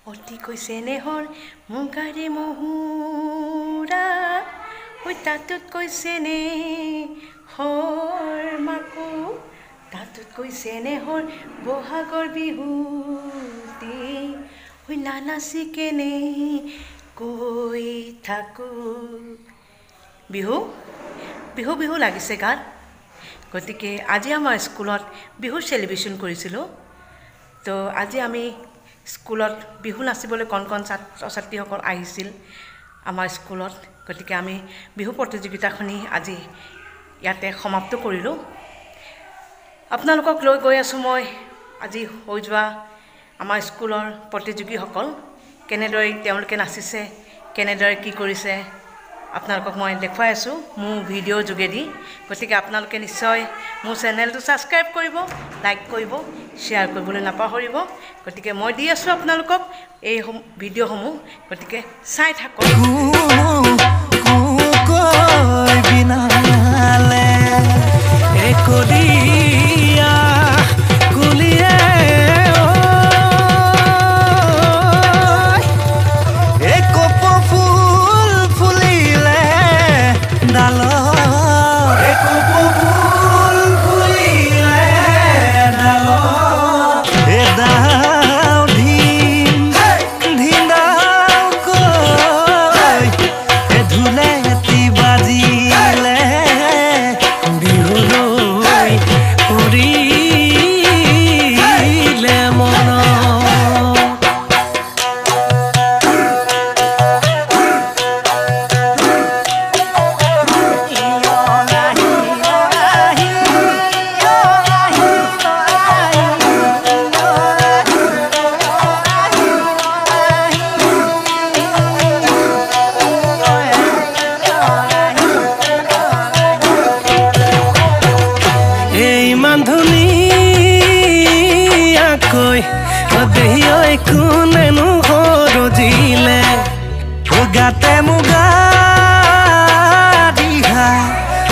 অতিকৈ চেনেহৰ মুগাৰে মহুৰা ঐ তাতোতকৈ চেনেহৰ মাকো তাতোতকৈ চেনেহৰ বহাগৰ বিহুতে ঐ নানাচি কেনে কৈ থাকো বিহু বিহু বিহু লাগিছে গাত গতিকে আজি আমাৰ স্কুলত বিহু সেলিব্ৰেশন কৰিছিলো তো আজি আমি স্কুলত বিহু নাচিবলৈ কোন কোন ছাত্ৰ ছাত্ৰীসকল আহিছিল আমাৰ স্কুলত গতিকে আমি বিহু প্ৰতিযোগিতাখনি আজি ইয়াতে সমাপ্ত কৰিলো আপোনালোকক লৈ গৈ আছো মই আজি হৈ যোৱা আমাৰ স্কুলৰ প্ৰতিযোগীসকল কেনেদৰে তেওঁলোকে নাচিছে কেনেদৰে কি কৰিছে আপোনালোকক মই দেখুৱাই আছো মোৰ ভিডিও যোগেদি গতিকে আপোনালোকে নিশ্চয় মোৰ চেনেলটো সাবস্ক্ৰাইব কৰিব লাইক কৰিব শেয়াৰ কৰিবলৈ নাপাহৰিব গতিকে মই দি আছো আপোনালোকক এই ভিডিওসমূহ গতিকে চাই থাকক বিনালে একদিয়া গুলিয়ে গাতে মুগা দিহা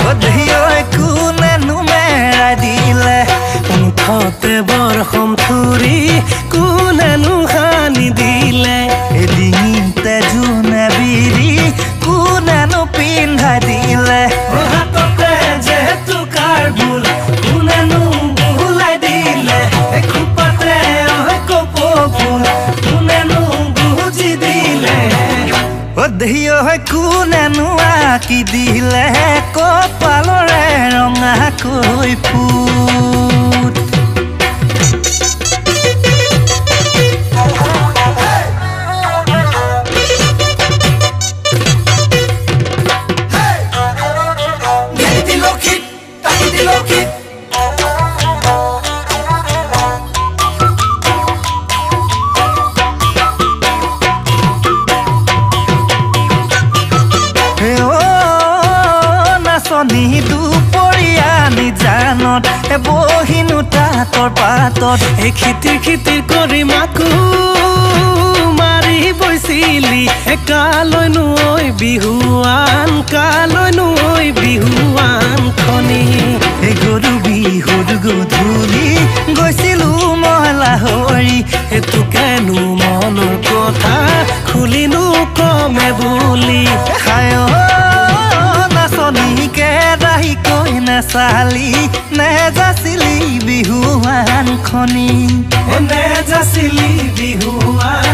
অধিও কোনেনো মেৰাই দিলে মুখতে বৰষম থুৰি কোনেনো হানি দিলে এদিনতে জোনে বিৰি কোনেনো পিন্ধাই দিলে হাততে যেহেতু কাৰবুল কোনেনো বুলাই দিলে খুপাতে কপফুল কোনেনো বুজি দিলে অধিও কোনেনো আঁকি দিলে কপালৰে ৰঙাকৈ ফুট বহিনো তাঁতৰ পাতত এই খিতিৰ কৰি মাকো মাৰি বৈছিলি কালৈনো ঐ বিহুৱান কালৈনো ঐ বিহুৱান খনি এই গৰু বিহুৰ গধূলি গৈছিলো মহলা হৰি এতুকেনো মনৰ কথা খুলিনো কমে বুলি হায় নাচনীকে ৰাহি কৈ নাচালি নেজাছিলি বিহুৱান খনি নেজাছিলি বিহুৱান